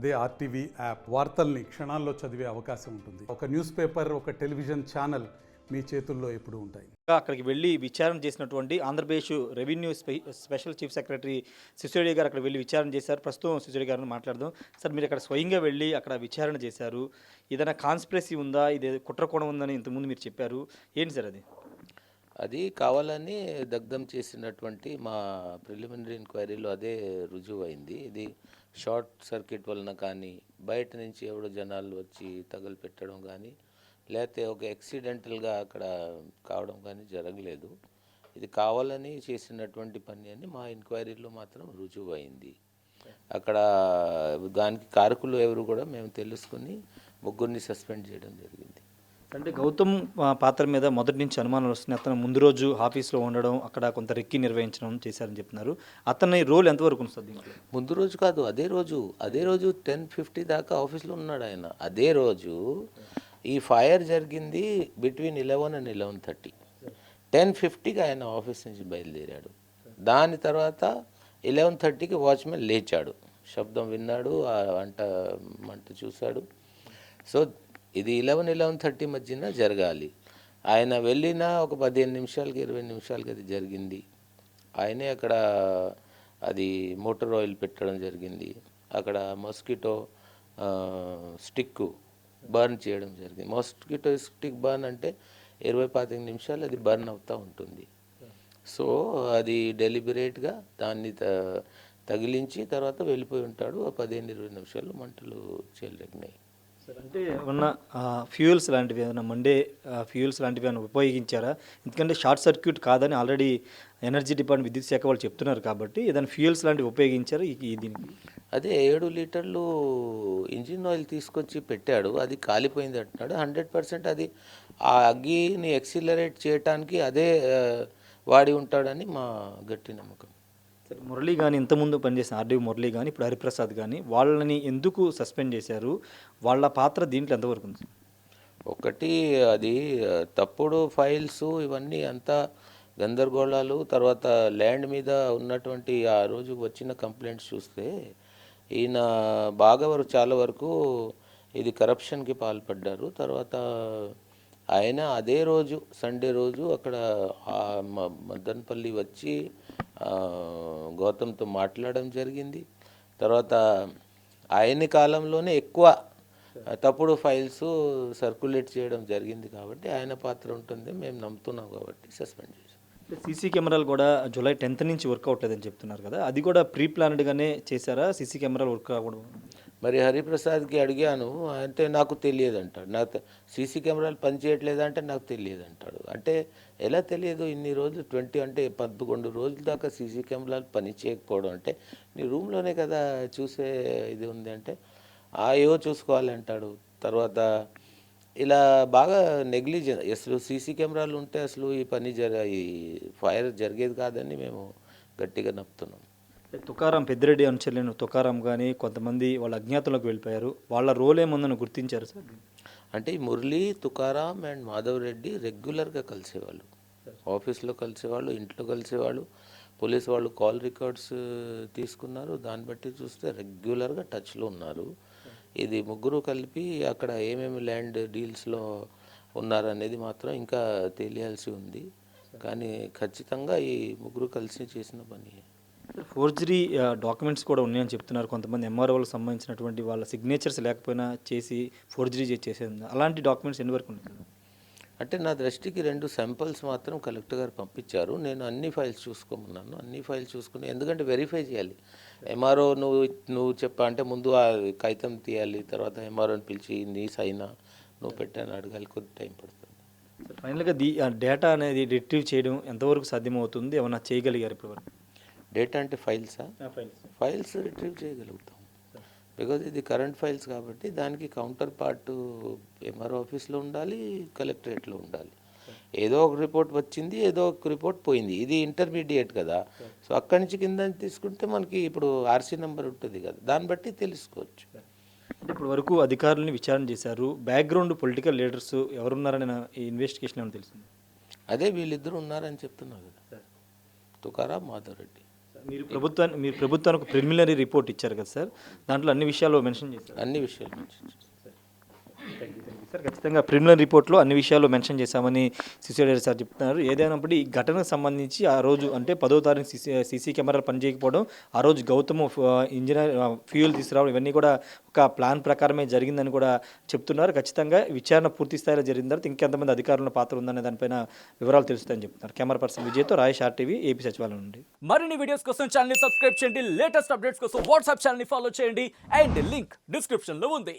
అదే RTV app వార్తల్ని క్షణాల్లో చదివే అవకాశం ఉంటుంది. ఒక న్యూస్ పేపర్, ఒక టెలివిజన్ ఛానల్ మీ చేతుల్లో ఎప్పుడూ ఉంటాయి. అక్కడికి వెళ్ళి విచారణ చేసినటువంటి Andhra Pradesh revenue special chief secretary Sisodia గారు అక్కడ వెళ్ళి విచారణ చేశారు. ప్రస్తుతం సిసోడియా గారిని మాట్లాడదాం. సార్, మీరు అక్కడ స్వయంగా వెళ్ళి అక్కడ విచారణ చేశారు. ఏదైనా కాన్స్పిరసీ ఉందా, ఇది కుట్రకోణం ఉందని ఇంతకుముందు మీరు చెప్పారు. ఏంటి సార్ అది? అది కావాలని దగ్ధం చేసినటువంటి మా ప్రిలిమినరీ ఎంక్వైరీలో అదే రుజువు అయింది. ఇది షార్ట్ సర్క్యూట్ వలన కానీ, బయట నుంచి ఎవడో జనాలు వచ్చి తగలపెట్టడం కానీ, లేకపోతే ఒక యాక్సిడెంటల్గా అక్కడ కావడం కానీ జరగలేదు. ఇది కావాలని చేసినటువంటి పని అని మా ఎంక్వైరీలో మాత్రం రుజువు అయింది. అక్కడ దానికి కారకులు ఎవరు కూడా మేము తెలుసుకుని ముగ్గురిని సస్పెండ్ చేయడం జరిగింది. అంటే గౌతమ్ పాత్ర మీద మొదటి నుంచి అనుమానాలు వస్తున్నాయి. అతను ముందు రోజు ఆఫీస్లో ఉండడం, అక్కడ కొంత రెక్కి నిర్వహించడం చేశారని చెప్తున్నారు. అతని రోల్ ఎంతవరకు ఉంటుంది? ముందు రోజు కాదు, అదే రోజు 10:50 దాకా ఆఫీస్లో ఉన్నాడు ఆయన. అదే రోజు ఈ ఫైర్ జరిగింది బిట్వీన్ 11 and 11:30. 10:50కి ఆయన ఆఫీస్ నుంచి బయలుదేరాడు. దాని తర్వాత 11:30కి వాచ్మెన్ లేచాడు, శబ్దం విన్నాడు, మంట చూశాడు. సో ఇది 11-11:30 మధ్యన జరగాలి. ఆయన వెళ్ళిన ఒక 15 నిమిషాలకి 20 నిమిషాలకి అది జరిగింది. ఆయనే అక్కడ అది మోటార్ ఆయిల్ పెట్టడం జరిగింది. అక్కడ మస్కిటో స్టిక్ బర్న్ చేయడం జరిగింది. మస్కిటో స్టిక్ బర్న్ అంటే 20-25 నిమిషాలు అది బర్న్ అవుతూ ఉంటుంది. సో అది డెలిబరేట్గా దాన్ని తగిలించి తర్వాత వెళ్ళిపోయి ఉంటాడు. 15-20 నిమిషాలు మంటలు చెలరేగినాయి. అంటే ఉన్న ఫ్యూయల్స్ లాంటివి ఏమైనా మండే ఫ్యూయల్స్ లాంటివి ఏమైనా ఉపయోగించారా? ఎందుకంటే షార్ట్ సర్క్యూట్ కాదని ఆల్రెడీ ఎనర్జీ డిపార్ట్మెంట్, విద్యుత్ శాఖ వాళ్ళు చెప్తున్నారు కాబట్టి ఏదైనా ఫ్యూయల్స్ లాంటివి ఉపయోగించారు దీనికి? అదే 7 లీటర్లు ఇంజిన్ ఆయిల్ తీసుకొచ్చి పెట్టాడు, అది కాలిపోయింది అంటున్నాడు. 100% అది ఆ అగ్గిని ఎక్సిలరేట్ చేయడానికి అదే వాడి ఉంటాడని మా గట్టి నమ్మకం. సరే, మురళి కానీ ఇంతకుముందు పనిచేసిన ఆర్డీఓ మురళి కానీ ఇప్పుడు హరిప్రసాద్ కానీ వాళ్ళని ఎందుకు సస్పెండ్ చేశారు? వాళ్ళ పాత్ర దీంట్లో ఎంతవరకు ఉంది? ఒకటి, అది తప్పుడు ఫైల్స్ ఇవన్నీ అంతా గందరగోళాలు. తర్వాత ల్యాండ్ మీద ఉన్నటువంటి ఆ రోజు వచ్చిన కంప్లైంట్స్ చూస్తే ఈయన చాలా వరకు ఇది కరప్షన్కి పాల్పడ్డారు. తర్వాత ఆయన అదే రోజు సండే రోజు అక్కడ మదనపల్లి వచ్చి గౌతమ్తో మాట్లాడడం జరిగింది. తర్వాత ఆయన కాలంలోనే ఎక్కువ తప్పుడు ఫైల్స్ సర్క్యులేట్ చేయడం జరిగింది కాబట్టి ఆయన పాత్ర ఉంటుంది మేము నమ్ముతున్నాం కాబట్టి సస్పెండ్ చేశాం. సీసీ కెమెరాలు కూడా జూలై 10th నుంచి వర్క్ అవ్వట్లేదని చెప్తున్నారు కదా, అది కూడా ప్రీ ప్లాన్డ్గానే చేశారా? సీసీ కెమెరాలు వర్క్ అవ్వడం మరి హరిప్రసాద్కి అడిగాను, అంటే నాకు తెలియదు అంటాడు. నాకు సీసీ కెమెరాలు పనిచేయట్లేదు అంటే నాకు తెలియదు అంటాడు. అంటే ఎలా తెలియదు? ఇన్ని రోజులు 11 రోజుల దాకా సీసీ కెమెరాలు పని చేయకపోవడం అంటే నీ రూమ్లోనే కదా చూసే ఇది ఉంది అంటే ఏవో చూసుకోవాలి అంటాడు. తర్వాత ఇలా బాగా నెగ్లిజెన్స్, అసలు సీసీ కెమెరాలు ఉంటే అసలు ఈ ఫైర్ జరిగేది కాదని మేము గట్టిగా నమ్ముతున్నాం. తుకారాం, పెద్దిరెడ్డి అనుచరులను తుకారాం కానీ కొంతమంది వాళ్ళ అజ్ఞాతంలోకి వెళ్ళిపోయారు. వాళ్ళ రోల్ ఏముందని గుర్తించారు సార్? అంటే ఈ మురళి, తుకారాం అండ్ మాధవ్ రెడ్డి రెగ్యులర్గా కలిసేవాళ్ళు, ఆఫీస్లో కలిసేవాళ్ళు, ఇంట్లో కలిసేవాళ్ళు. పోలీస్ వాళ్ళు కాల్ రికార్డ్స్ తీసుకున్నారు, దాన్ని బట్టి చూస్తే రెగ్యులర్గా టచ్లో ఉన్నారు. ఇది ముగ్గురు కలిపి అక్కడ ఏమేమి ల్యాండ్ డీల్స్లో ఉన్నారనేది మాత్రం ఇంకా తెలియాల్సి ఉంది. కానీ ఖచ్చితంగా ఈ ముగ్గురు కలిసి చేసిన పని. ఫోర్జరీ డాక్యుమెంట్స్ కూడా ఉన్నాయని చెప్తున్నారు కొంతమంది. ఎంఆర్ఓలకు సంబంధించినటువంటి వాళ్ళ సిగ్నేచర్స్ లేకపోయినా చేసి ఫోర్జరీ చేసేది. అలాంటి డాక్యుమెంట్స్ ఎన్ని వరకు ఉన్నాయి? అంటే నా దృష్టికి 2 శాంపిల్స్ మాత్రం కలెక్టర్ గారు పంపించారు. నేను అన్ని ఫైల్స్ చూసుకోమన్నాను. అన్ని ఫైల్స్ చూసుకుని, ఎందుకంటే వెరిఫై చేయాలి. ఎంఆర్ఓ నువ్వు చెప్పా అంటే ముందు ఆ కాగితం తీయాలి, తర్వాత ఎంఆర్ఓని పిలిచి నీ సైనా నువ్వు పెట్టాను అడగాలి, కొద్ది టైం పడుతుంది. ఫైనల్గా డేటా అనేది రిట్రీవ్ చేయడం ఎంతవరకు సాధ్యమవుతుంది? ఏమన్నా చేయగలిగారు ఇప్పటివరకు? డేటా అంటే ఫైల్సా? ఫైల్స్ రిట్రీవ్ చేయగలుగుతాం, బికాజ్ ఇది కరెంట్ ఫైల్స్ కాబట్టి దానికి కౌంటర్ పార్ట్ ఎంఆర్ఓ ఆఫీస్లో ఉండాలి, కలెక్టరేట్లో ఉండాలి. ఏదో ఒక రిపోర్ట్ వచ్చింది, ఏదో ఒక రిపోర్ట్ పోయింది. ఇది ఇంటర్మీడియట్ కదా, సో అక్కడి నుంచి కింద తీసుకుంటే మనకి ఇప్పుడు ఆర్సీ నెంబర్ ఉంటుంది కదా, దాన్ని బట్టి తెలుసుకోవచ్చు. అంటే ఇప్పుడు వరకు అధికారులని విచారణ చేశారు. బ్యాక్గ్రౌండ్ పొలిటికల్ లీడర్స్ ఎవరున్నారని ఈ ఇన్వెస్టిగేషన్ ఏమైనా తెలిసింది? అదే వీళ్ళిద్దరూ ఉన్నారని చెప్తున్నారు కదా, తుకారాం, మాధవ్ రెడ్డి. మీరు ప్రభుత్వానికి ప్రిలిమినరీ రిపోర్ట్ ఇచ్చారు కదా సార్, దాంట్లో అన్ని విషయాలు మెన్షన్ చేశారు. అన్ని విషయాలు mention చేశారు. సార్ ఖచ్చితంగా ప్రిలిమినరీ రిపోర్ట్లో అన్ని విషయాలు మెన్షన్ చేశామని సిసిఐడి సార్ చెప్తున్నారు. ఏదైనప్పటికీ ఈ ఘటనకు సంబంధించి ఆ రోజు అంటే 10వ తారీఖు సీసీ కెమెరాలు పనిచేయకపోవడం, ఆ రోజు గౌతమ్ ఇంజనీర్ ఫ్యూయల్ తీసుకురావడం ఇవన్నీ కూడా ఒక ప్లాన్ ప్రకారమే జరిగిందని కూడా చెప్తున్నారు. ఖచ్చితంగా విచారణ పూర్తి స్థాయిలో జరిగిన తర్వాత ఇంకెంతమంది అధికారుల పాత్ర ఉందనే దానిపైన వివరాలు తెలుస్తాయని చెప్తున్నారు. Camera person విజయ్తో Rayesh RTV AP సచివాలయం నుండి. మరిన్ని వీడియోస్ కోసం ఛానల్ ని సబ్స్క్రైబ్ చేయండి, లేటెస్ట్ అప్డేట్స్ కోసం వాట్సాప్ ఛానల్ ని ఫాలో చేయండి అండ్ లింక్ డిస్క్రిప్షన్ లో ఉంది.